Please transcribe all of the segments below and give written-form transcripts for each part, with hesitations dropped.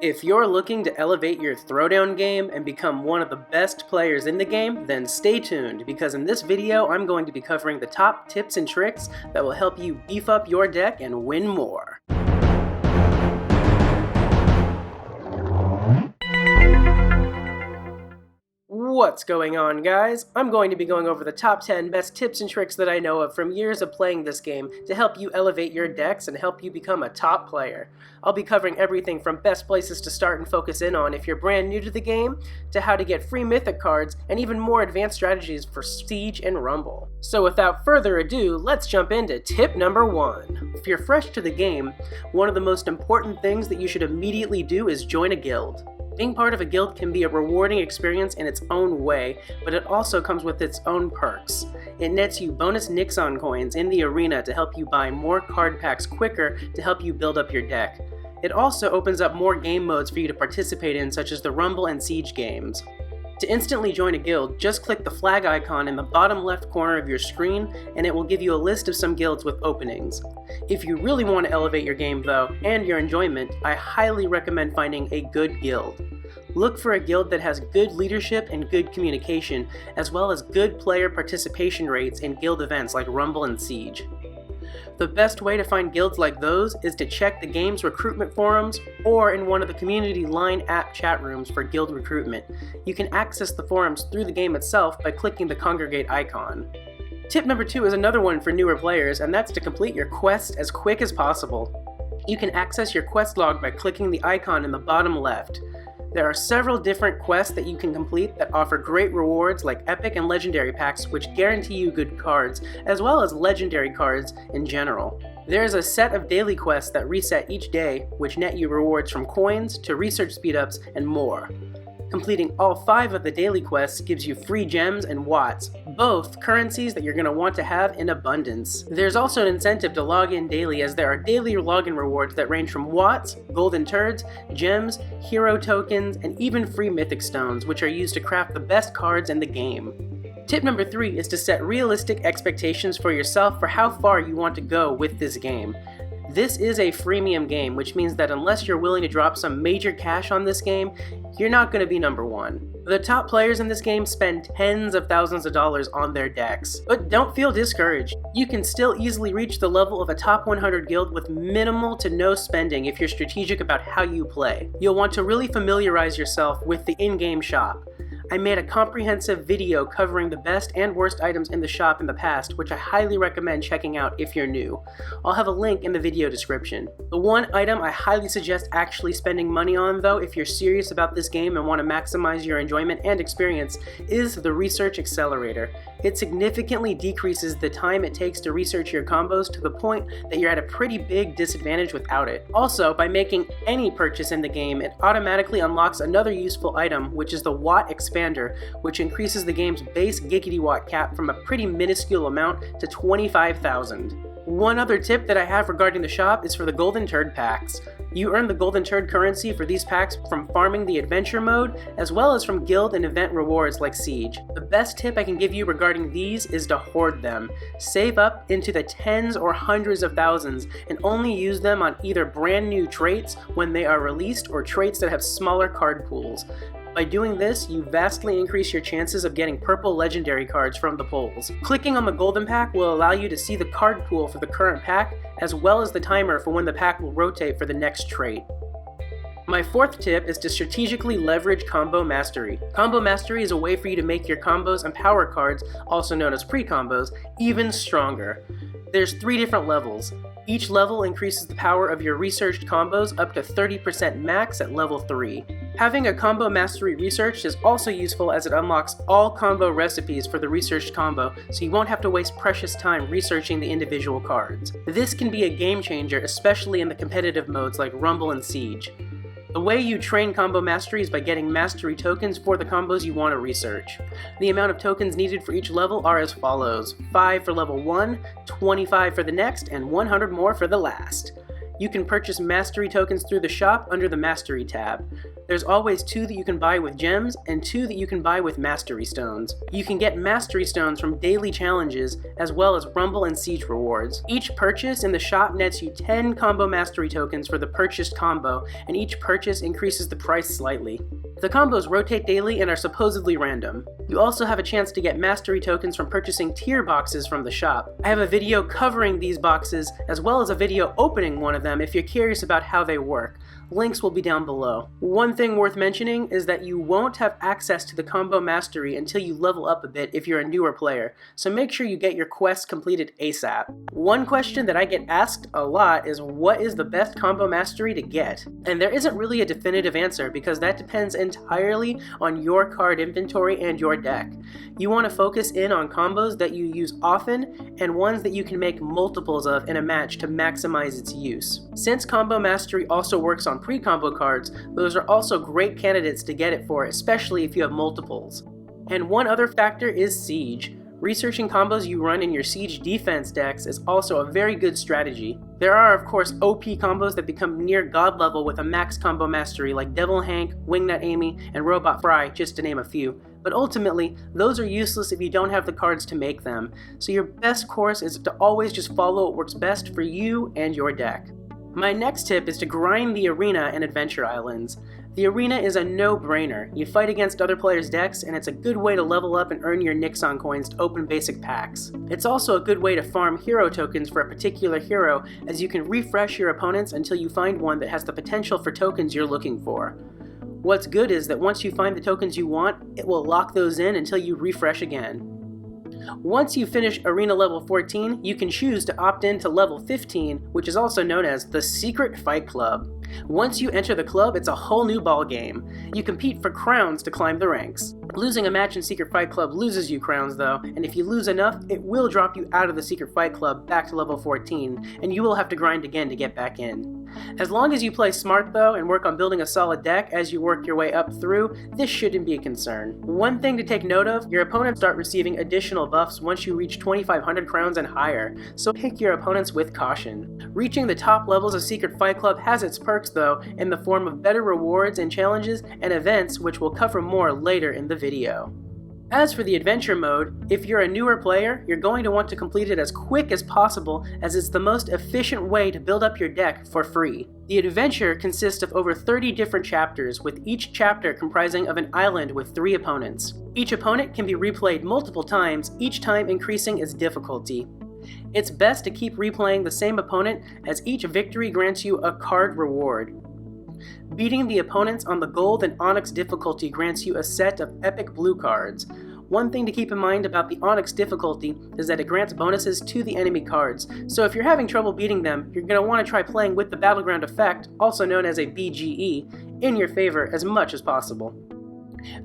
If you're looking to elevate your Throwdown game and become one of the best players in the game, then stay tuned, because in this video I'm going to be covering the top tips and tricks that will help you beef up your deck and win more. What's going on, guys? I'm going to be going over the top 10 best tips and tricks that I know of from years of playing this game to help you elevate your decks and help you become a top player. I'll be covering everything from best places to start and focus in on if you're brand new to the game, to how to get free mythic cards, and even more advanced strategies for Siege and Rumble. So without further ado, let's jump into tip number 1. If you're fresh to the game, one of the most important things that you should immediately do is join a guild. Being part of a guild can be a rewarding experience in its own way, but it also comes with its own perks. It nets you bonus Nixon coins in the arena to help you buy more card packs quicker to help you build up your deck. It also opens up more game modes for you to participate in, such as the Rumble and Siege games. To instantly join a guild, just click the flag icon in the bottom left corner of your screen and it will give you a list of some guilds with openings. If you really want to elevate your game though, and your enjoyment, I highly recommend finding a good guild. Look for a guild that has good leadership and good communication, as well as good player participation rates in guild events like Rumble and Siege. The best way to find guilds like those is to check the game's recruitment forums or in one of the community line app chat rooms for guild recruitment. You can access the forums through the game itself by clicking the congregate icon. Tip number 2 is another one for newer players, and that's to complete your quest as quick as possible. You can access your quest log by clicking the icon in the bottom left. There are several different quests that you can complete that offer great rewards like epic and legendary packs, which guarantee you good cards, as well as legendary cards in general. There's a set of daily quests that reset each day, which net you rewards from coins to research speedups and more. Completing all 5 of the daily quests gives you free gems and watts, both currencies that you're going to want to have in abundance. There's also an incentive to log in daily, as there are daily login rewards that range from watts, golden turds, gems, hero tokens, and even free mythic stones, which are used to craft the best cards in the game. Tip number 3 is to set realistic expectations for yourself for how far you want to go with this game. This is a freemium game, which means that unless you're willing to drop some major cash on this game, you're not going to be number 1. The top players in this game spend tens of thousands of dollars on their decks. But don't feel discouraged. You can still easily reach the level of a top 100 guild with minimal to no spending if you're strategic about how you play. You'll want to really familiarize yourself with the in-game shop. I made a comprehensive video covering the best and worst items in the shop in the past, which I highly recommend checking out if you're new. I'll have a link in the video description. The one item I highly suggest actually spending money on though, if you're serious about this game and want to maximize your enjoyment and experience, is the Research Accelerator. It significantly decreases the time it takes to research your combos to the point that you're at a pretty big disadvantage without it. Also, by making any purchase in the game, it automatically unlocks another useful item, which is the Watt Expander, which increases the game's base Giggity Watt cap from a pretty minuscule amount to 25,000. One other tip that I have regarding the shop is for the Golden Turd packs. You earn the Golden Turd currency for these packs from farming the adventure mode, as well as from guild and event rewards like Siege. The best tip I can give you regarding these is to hoard them. Save up into the tens or hundreds of thousands and only use them on either brand new traits when they are released or traits that have smaller card pools. By doing this, you vastly increase your chances of getting purple legendary cards from the pulls. Clicking on the golden pack will allow you to see the card pool for the current pack, as well as the timer for when the pack will rotate for the next trait. My 4th tip is to strategically leverage combo mastery. Combo mastery is a way for you to make your combos and power cards, also known as pre-combos, even stronger. There's 3 different levels. Each level increases the power of your researched combos up to 30% max at level 3. Having a combo mastery researched is also useful as it unlocks all combo recipes for the researched combo, so you won't have to waste precious time researching the individual cards. This can be a game changer, especially in the competitive modes like Rumble and Siege. The way you train combo mastery is by getting mastery tokens for the combos you want to research. The amount of tokens needed for each level are as follows: 5 for level 1, 25 for the next, and 100 more for the last. You can purchase mastery tokens through the shop under the Mastery tab. There's always 2 that you can buy with gems and 2 that you can buy with mastery stones. You can get mastery stones from daily challenges as well as rumble and siege rewards. Each purchase in the shop nets you 10 combo mastery tokens for the purchased combo, and each purchase increases the price slightly. The combos rotate daily and are supposedly random. You also have a chance to get mastery tokens from purchasing tier boxes from the shop. I have a video covering these boxes as well as a video opening one of them if you're curious about how they work. Links will be down below. One thing worth mentioning is that you won't have access to the combo mastery until you level up a bit if you're a newer player, so make sure you get your quests completed ASAP. One question that I get asked a lot is what is the best combo mastery to get? And there isn't really a definitive answer because that depends entirely on your card inventory and your deck. You want to focus in on combos that you use often and ones that you can make multiples of in a match to maximize its use. Since combo mastery also works on pre-combo cards, those are also great candidates to get it for, especially if you have multiples. And one other factor is siege. Researching combos you run in your siege defense decks is also a very good strategy. There are of course OP combos that become near god level with a max combo mastery like Devil Hank, Wingnut Amy, and Robot Fry, just to name a few. But ultimately, those are useless if you don't have the cards to make them, so your best course is to always just follow what works best for you and your deck. My next tip is to grind the arena and adventure islands. The arena is a no-brainer. You fight against other players' decks, and it's a good way to level up and earn your Nixon coins to open basic packs. It's also a good way to farm hero tokens for a particular hero, as you can refresh your opponents until you find one that has the potential for tokens you're looking for. What's good is that once you find the tokens you want, it will lock those in until you refresh again. Once you finish Arena level 14, you can choose to opt in to level 15, which is also known as the Secret Fight Club. Once you enter the club, it's a whole new ball game. You compete for crowns to climb the ranks. Losing a match in Secret Fight Club loses you crowns though, and if you lose enough, it will drop you out of the Secret Fight Club back to level 14, and you will have to grind again to get back in. As long as you play smart though, and work on building a solid deck as you work your way up through, this shouldn't be a concern. One thing to take note of, your opponents start receiving additional buffs once you reach 2500 crowns and higher, so pick your opponents with caution. Reaching the top levels of Secret Fight Club has its perks though, in the form of better rewards and challenges and events, which we'll cover more later in the video. As for the adventure mode, if you're a newer player, you're going to want to complete it as quick as possible as it's the most efficient way to build up your deck for free. The adventure consists of over 30 different chapters, with each chapter comprising of an island with 3 opponents. Each opponent can be replayed multiple times, each time increasing its difficulty. It's best to keep replaying the same opponent as each victory grants you a card reward. Beating the opponents on the gold and onyx difficulty grants you a set of epic blue cards. One thing to keep in mind about the onyx difficulty is that it grants bonuses to the enemy cards, so if you're having trouble beating them, you're going to want to try playing with the battleground effect, also known as a BGE, in your favor as much as possible.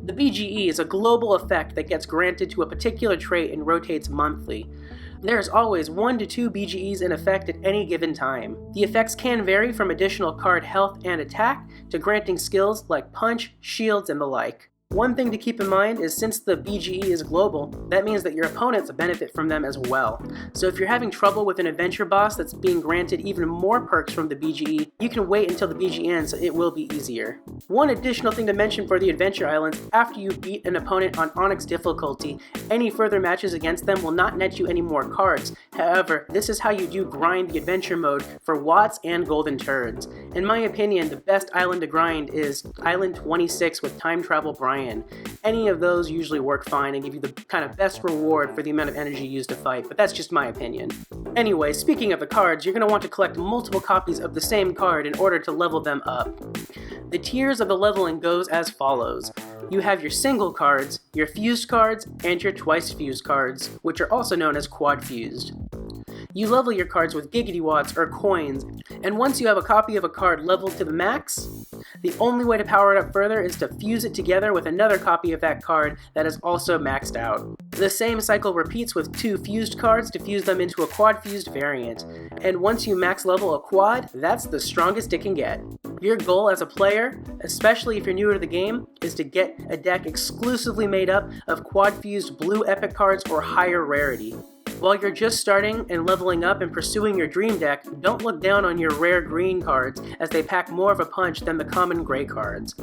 The BGE is a global effect that gets granted to a particular trait and rotates monthly. There's always 1 to 2 BGEs in effect at any given time. The effects can vary from additional card health and attack to granting skills like punch, shields, and the like. One thing to keep in mind is since the BGE is global, that means that your opponents benefit from them as well. So if you're having trouble with an adventure boss that's being granted even more perks from the BGE, you can wait until the BGE ends, so it will be easier. One additional thing to mention for the adventure islands, after you beat an opponent on onyx difficulty, any further matches against them will not net you any more cards. However, this is how you do grind the adventure mode for Watts and Golden Turds. In my opinion, the best island to grind is Island 26 with Time Travel Brian. Any of those usually work fine and give you the kind of best reward for the amount of energy used to fight, but that's just my opinion. Anyway, speaking of the cards, you're going to want to collect multiple copies of the same card in order to level them up. The tiers of the leveling goes as follows. You have your single cards, your fused cards, and your twice fused cards, which are also known as quad fused. You level your cards with Giggity Watts or coins, and once you have a copy of a card leveled to the max, the only way to power it up further is to fuse it together with another copy of that card that is also maxed out. The same cycle repeats with 2 fused cards to fuse them into a quad fused variant, and once you max level a quad, that's the strongest it can get. Your goal as a player, especially if you're newer to the game, is to get a deck exclusively made up of quad fused blue epic cards or higher rarity. While you're just starting and leveling up and pursuing your dream deck, don't look down on your rare green cards, as they pack more of a punch than the common gray cards.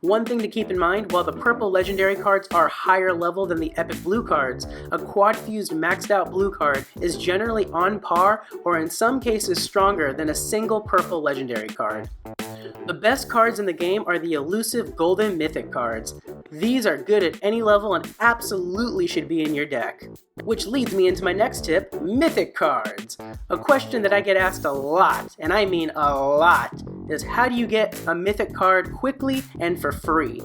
One thing to keep in mind, while the purple legendary cards are higher level than the epic blue cards, a quad-fused maxed out blue card is generally on par or in some cases stronger than a single purple legendary card. The best cards in the game are the elusive golden mythic cards. These are good at any level and absolutely should be in your deck. Which leads me into my next tip, mythic cards. A question that I get asked a lot, and I mean a lot, is how do you get a mythic card quickly and for free?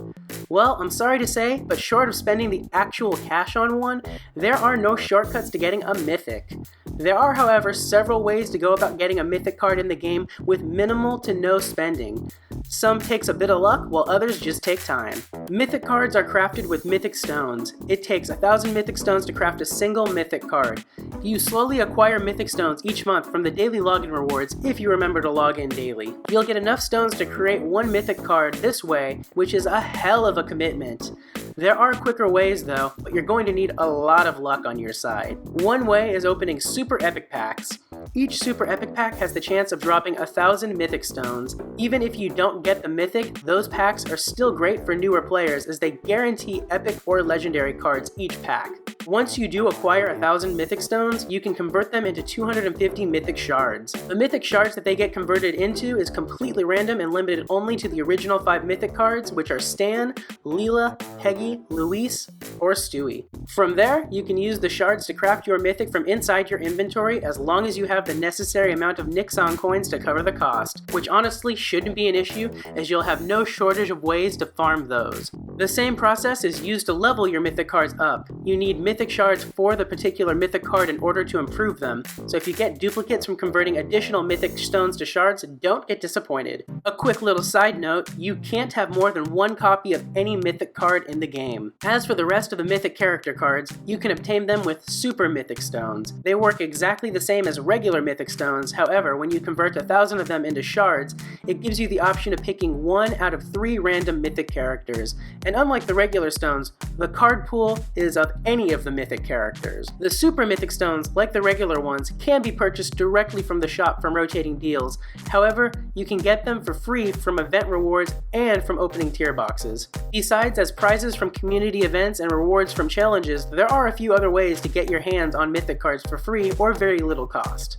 Well, I'm sorry to say, but short of spending the actual cash on one, there are no shortcuts to getting a mythic. There are, however, several ways to go about getting a mythic card in the game with minimal to no spending. Some takes a bit of luck, while others just take time. Mythic cards are crafted with mythic stones. It takes 1,000 mythic stones to craft a single mythic card. You slowly acquire mythic stones each month from the daily login rewards if you remember to log in daily. You'll get enough stones to create one mythic card this way, which is a hell of a commitment. There are quicker ways though, but you're going to need a lot of luck on your side. One way is opening super epic packs. Each super epic pack has the chance of dropping 1,000 mythic stones. Even if you don't get the mythic, those packs are still great for newer players as they guarantee epic or legendary cards each pack. Once you do acquire 1,000 mythic stones, you can convert them into 250 mythic shards. The mythic shards that they get converted into is completely random and limited only to the original 5 mythic cards, which are Stan, Leela, Peggy, Luis, or Stewie. From there, you can use the shards to craft your mythic from inside your inventory as long as you have the necessary amount of Nixon coins to cover the cost, which honestly shouldn't be an issue as you'll have no shortage of ways to farm those. The same process is used to level your mythic cards up. You need mythic shards for the particular mythic card in order to improve them, so if you get duplicates from converting additional mythic stones to shards, don't get disappointed. A quick little side note, you can't have more than one copy of any mythic card in the game. As for the rest of the mythic character cards, you can obtain them with super mythic stones. They work exactly the same as regular mythic stones, however, when you convert 1,000 of them into shards, it gives you the option of picking 1 out of 3 random mythic characters. And unlike the regular stones, the card pool is of any of the mythic characters. The super mythic stones, like the regular ones, can be purchased directly from the shop from rotating deals. However, you can get them for free from event rewards and from opening tier boxes. Besides, as prizes from community events and rewards from challenges, there are a few other ways to get your hands on mythic cards for free or very little cost.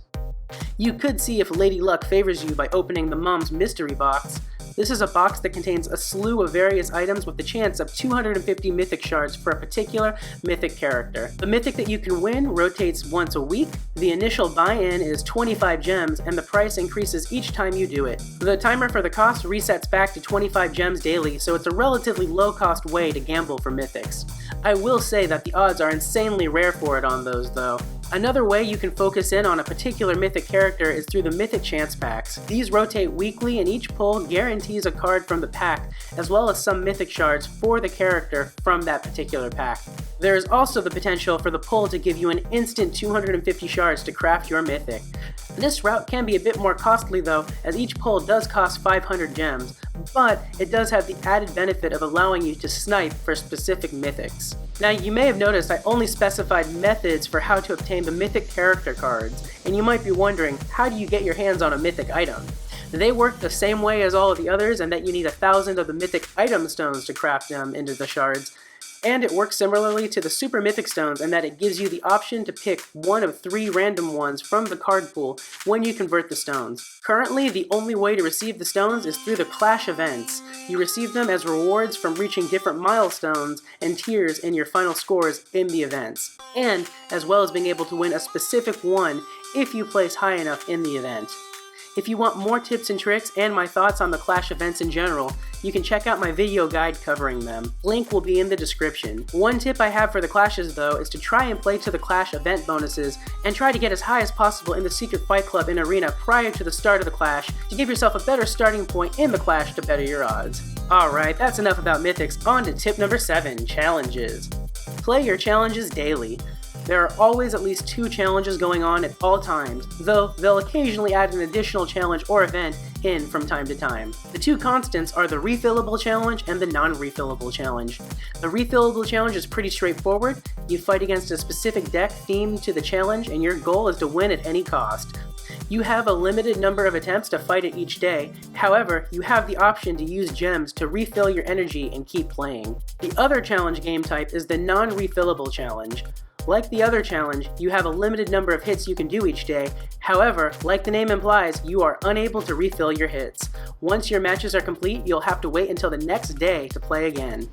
You could see if Lady Luck favors you by opening the Mom's Mystery Box. This is a box that contains a slew of various items with the chance of 250 mythic shards for a particular mythic character. The mythic that you can win rotates once a week, the initial buy-in is 25 gems, and the price increases each time you do it. The timer for the cost resets back to 25 gems daily, so it's a relatively low-cost way to gamble for mythics. I will say that the odds are insanely rare for it on those though. Another way you can focus in on a particular mythic character is through the mythic chance packs. These rotate weekly and each pull guarantees a card from the pack, as well as some mythic shards for the character from that particular pack. There is also the potential for the pull to give you an instant 250 shards to craft your mythic. This route can be a bit more costly though, as each pull does cost 500 gems, but it does have the added benefit of allowing you to snipe for specific mythics. Now you may have noticed I only specified methods for how to obtain the mythic character cards, and you might be wondering, how do you get your hands on a mythic item? They work the same way as all of the others in that you need 1,000 of the mythic item stones to craft them into the shards, and it works similarly to the super mythic stones in that it gives you the option to pick 1 of 3 random ones from the card pool when you convert the stones. Currently, the only way to receive the stones is through the Clash events. You receive them as rewards from reaching different milestones and tiers in your final scores in the events, and as well as being able to win a specific one if you place high enough in the event. If you want more tips and tricks and my thoughts on the Clash events in general, you can check out my video guide covering them. Link will be in the description. One tip I have for the Clashes though is to try and play to the Clash event bonuses and try to get as high as possible in the Secret Fight Club and Arena prior to the start of the Clash to give yourself a better starting point in the Clash to better your odds. Alright, that's enough about mythics, on to tip number 7, challenges. Play your challenges daily. There are always at least 2 challenges going on at all times, though they'll occasionally add an additional challenge or event in from time to time. The 2 constants are the refillable challenge and the non-refillable challenge. The refillable challenge is pretty straightforward. You fight against a specific deck themed to the challenge, and your goal is to win at any cost. You have a limited number of attempts to fight it each day. However, you have the option to use gems to refill your energy and keep playing. The other challenge game type is the non-refillable challenge. Like the other challenge, you have a limited number of hits you can do each day. However, like the name implies, you are unable to refill your hits. Once your matches are complete, you'll have to wait until the next day to play again.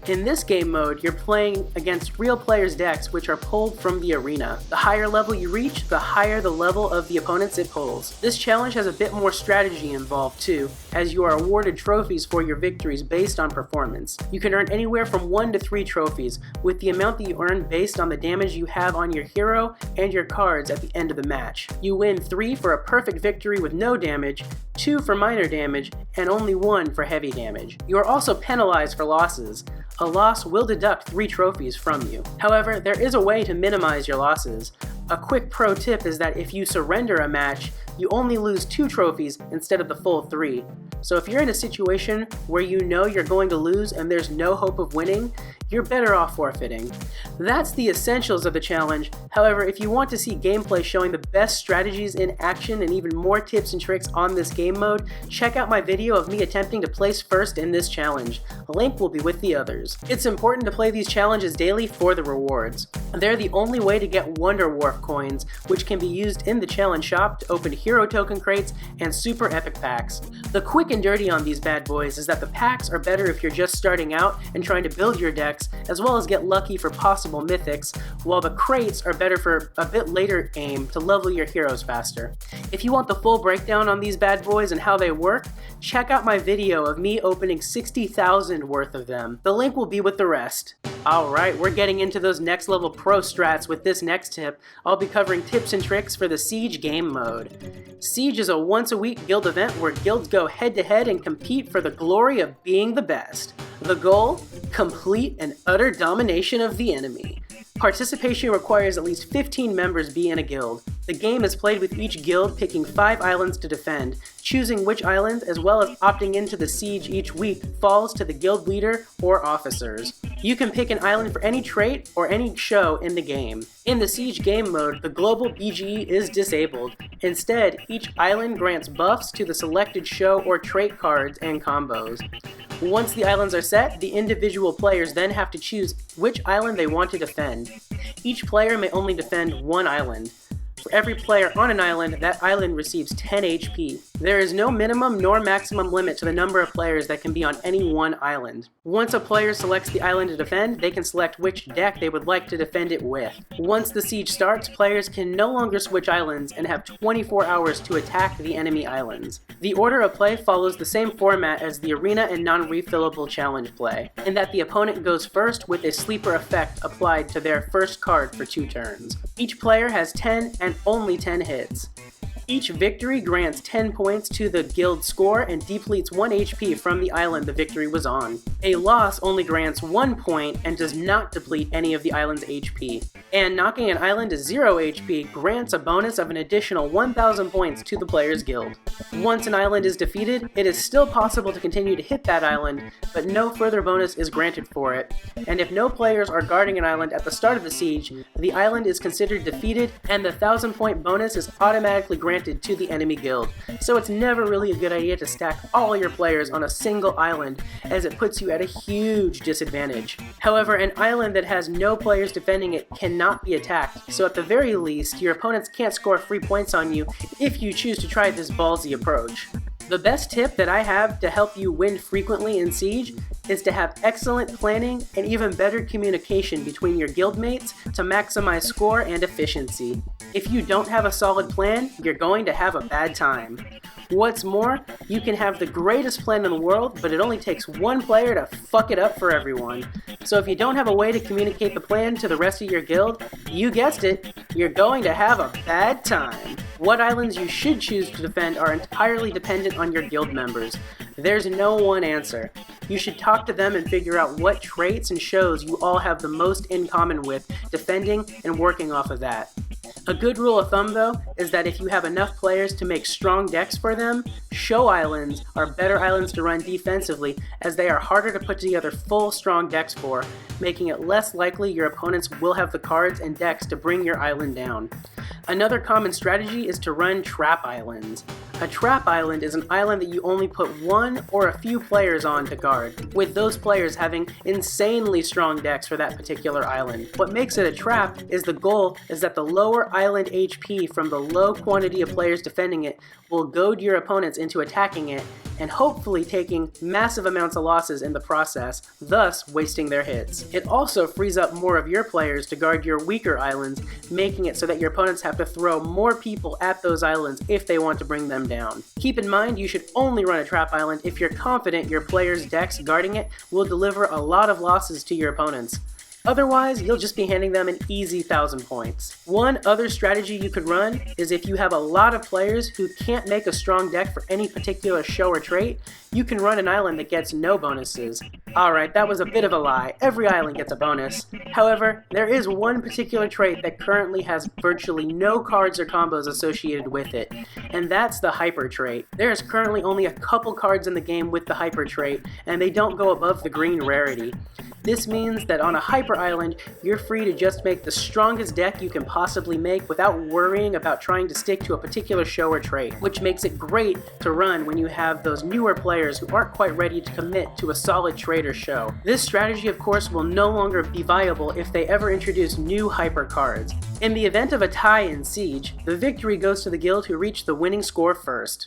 In this game mode, you're playing against real players' decks which are pulled from the arena. The higher level you reach, the higher the level of the opponents it pulls. This challenge has a bit more strategy involved too, as you are awarded trophies for your victories based on performance. You can earn anywhere from 1 to 3 trophies, with the amount that you earn based on the damage you have on your hero and your cards at the end of the match. You win 3 for a perfect victory with no damage, 2 for minor damage, and only 1 for heavy damage. You are also penalized for losses. A loss will deduct 3 trophies from you. However, there is a way to minimize your losses. A quick pro tip is that if you surrender a match, you only lose 2 trophies instead of the full 3. So if you're in a situation where you know you're going to lose and there's no hope of winning, you're better off forfeiting. That's the essentials of the challenge. However, if you want to see gameplay showing the best strategies in action and even more tips and tricks on this game mode, check out my video of me attempting to place first in this challenge. A link will be with the others. It's important to play these challenges daily for the rewards. They're the only way to get Wonder Wharf coins, which can be used in the challenge shop to open hero token crates and super epic packs. The quick and dirty on these bad boys is that the packs are better if you're just starting out and trying to build your decks, as well as get lucky for possible mythics, while the crates are better for a bit later aim to level your heroes faster. If you want the full breakdown on these bad boys and how they work, check out my video of me opening 60,000 worth of them. The link will be with the rest. Alright, we're getting into those next level pro strats with this next tip. I'll be covering tips and tricks for the Siege game mode. Siege is a once a week guild event where guilds go head to head and compete for the glory of being the best. The goal? Complete and utter domination of the enemy. Participation requires at least 15 members be in a guild. The game is played with each guild picking 5 islands to defend. Choosing which island, as well as opting into the siege each week, falls to the guild leader or officers. You can pick an island for any trait or any show in the game. In the Siege game mode, the global BGE is disabled. Instead, each island grants buffs to the selected show or trait cards and combos. Once the islands are set, the individual players then have to choose which island they want to defend. Each player may only defend 1 island. For every player on an island, that island receives 10 HP. There is no minimum nor maximum limit to the number of players that can be on any one island. Once a player selects the island to defend, they can select which deck they would like to defend it with. Once the siege starts, players can no longer switch islands and have 24 hours to attack the enemy islands. The order of play follows the same format as the arena and non-refillable challenge play, in that the opponent goes first with a sleeper effect applied to their first card for 2 turns. Each player has 10 and only 10 hits. Each victory grants 10 points to the guild score and depletes 1 HP from the island the victory was on. A loss only grants 1 point and does not deplete any of the island's HP. And knocking an island to 0 HP grants a bonus of an additional 1,000 points to the player's guild. Once an island is defeated, it is still possible to continue to hit that island, but no further bonus is granted for it. And if no players are guarding an island at the start of the siege, the island is considered defeated and the 1,000 point bonus is automatically granted to the enemy guild. So it's never really a good idea to stack all your players on a single island, as it puts you at a huge disadvantage. However, an island that has no players defending it cannot be attacked, so at the very least, your opponents can't score free points on you if you choose to try this ballsy approach. The best tip that I have to help you win frequently in Siege is to have excellent planning and even better communication between your guildmates to maximize score and efficiency. If you don't have a solid plan, you're going to have a bad time. What's more, you can have the greatest plan in the world, but it only takes 1 player to fuck it up for everyone. So if you don't have a way to communicate the plan to the rest of your guild, you guessed it, you're going to have a bad time. What islands you should choose to defend are entirely dependent on your guild members. There's no one answer. You should talk to them and figure out what traits and shows you all have the most in common with, defending and working off of that. A good rule of thumb though is that if you have enough players to make strong decks for them, show islands are better islands to run defensively as they are harder to put together full strong decks for, making it less likely your opponents will have the cards and decks to bring your island down. Another common strategy is to run trap islands. A trap island is an island that you only put one or a few players on to guard, with those players having insanely strong decks for that particular island. What makes it a trap is the goal is that the lower island HP from the low quantity of players defending it will goad your opponents into attacking it and hopefully taking massive amounts of losses in the process, thus wasting their hits. It also frees up more of your players to guard your weaker islands, making it so that your opponents have to throw more people at those islands if they want to bring them down. Keep in mind you should only run a trap island if you're confident your players' decks guarding it will deliver a lot of losses to your opponents. Otherwise, you'll just be handing them an easy 1,000 points. One other strategy you could run is if you have a lot of players who can't make a strong deck for any particular show or trait, you can run an island that gets no bonuses. Alright, that was a bit of a lie. Every island gets a bonus. However, there is one particular trait that currently has virtually no cards or combos associated with it, and that's the Hyper trait. There is currently only a couple cards in the game with the Hyper trait, and they don't go above the green rarity. This means that on a Hyper Island, you're free to just make the strongest deck you can possibly make without worrying about trying to stick to a particular show or trait, which makes it great to run when you have those newer players who aren't quite ready to commit to a solid trait or show. This strategy, of course, will no longer be viable if they ever introduce new Hyper cards. In the event of a tie in Siege, the victory goes to the guild who reached the winning score first.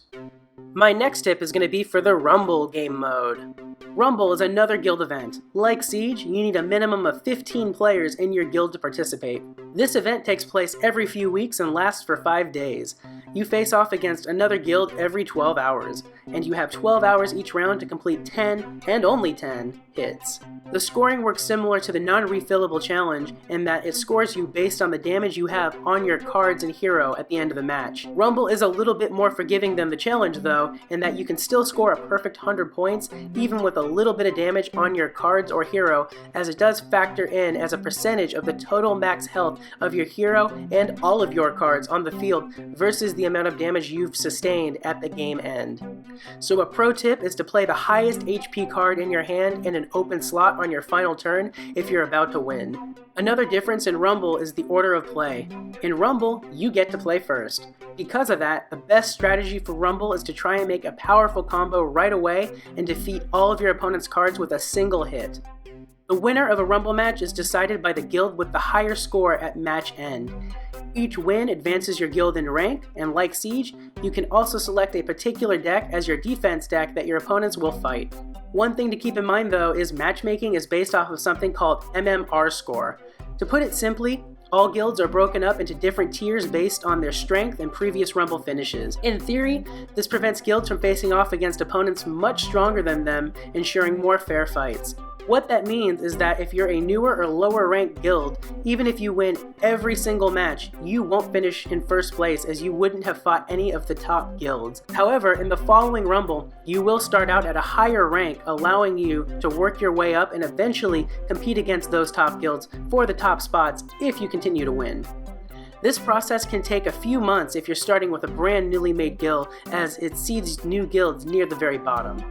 My next tip is going to be for the Rumble game mode. Rumble is another guild event. Like Siege, you need a minimum of 15 players in your guild to participate. This event takes place every few weeks and lasts for 5 days. You face off against another guild every 12 hours, and you have 12 hours each round to complete 10, and only 10, hits. The scoring works similar to the non-refillable challenge in that it scores you based on the damage you have on your cards and hero at the end of the match. Rumble is a little bit more forgiving than the challenge though, in that you can still score a perfect 100 points even with a little bit of damage on your cards or hero, as it does factor in as a percentage of the total max health of your hero and all of your cards on the field versus the amount of damage you've sustained at the game end. So a pro tip is to play the highest HP card in your hand in an open slot on your final turn if you're about to win. Another difference in Rumble is the order of play. In Rumble, you get to play first. Because of that, the best strategy for Rumble is to try and make a powerful combo right away and defeat all of your opponent's cards with a single hit. The winner of a Rumble match is decided by the guild with the higher score at match end. Each win advances your guild in rank, and like Siege, you can also select a particular deck as your defense deck that your opponents will fight. One thing to keep in mind though is matchmaking is based off of something called MMR score. To put it simply, all guilds are broken up into different tiers based on their strength and previous Rumble finishes. In theory, this prevents guilds from facing off against opponents much stronger than them, ensuring more fair fights. What that means is that if you're a newer or lower ranked guild, even if you win every single match, you won't finish in first place as you wouldn't have fought any of the top guilds. However, in the following Rumble, you will start out at a higher rank, allowing you to work your way up and eventually compete against those top guilds for the top spots if you continue to win. This process can take a few months if you're starting with a brand newly made guild, as it seeds new guilds near the very bottom.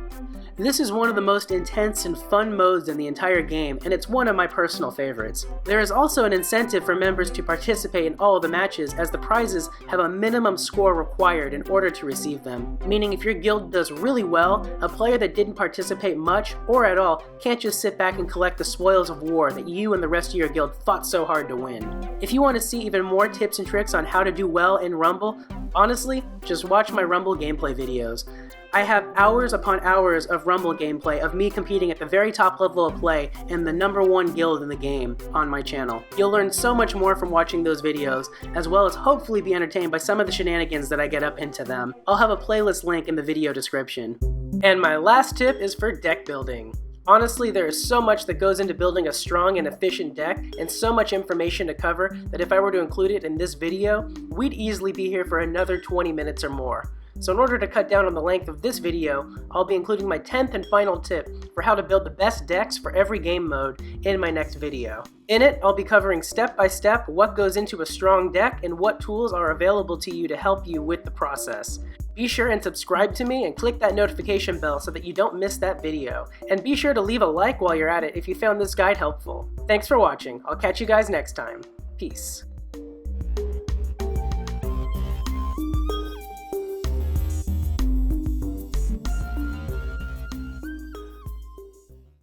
This is one of the most intense and fun modes in the entire game, and it's one of my personal favorites. There is also an incentive for members to participate in all of the matches, as the prizes have a minimum score required in order to receive them. Meaning if your guild does really well, a player that didn't participate much or at all can't just sit back and collect the spoils of war that you and the rest of your guild fought so hard to win. If you want to see even more tips and tricks on how to do well in Rumble, honestly, just watch my Rumble gameplay videos. I have hours upon hours of Rumble gameplay of me competing at the very top level of play in the #1 guild in the game on my channel. You'll learn so much more from watching those videos, as well as hopefully be entertained by some of the shenanigans that I get up into them. I'll have a playlist link in the video description. And my last tip is for deck building. Honestly, there is so much that goes into building a strong and efficient deck, and so much information to cover that if I were to include it in this video, we'd easily be here for another 20 minutes or more. So in order to cut down on the length of this video, I'll be including my 10th and final tip for how to build the best decks for every game mode in my next video. In it, I'll be covering step by step what goes into a strong deck and what tools are available to you to help you with the process. Be sure and subscribe to me and click that notification bell so that you don't miss that video. And be sure to leave a like while you're at it if you found this guide helpful. Thanks for watching. I'll catch you guys next time. Peace.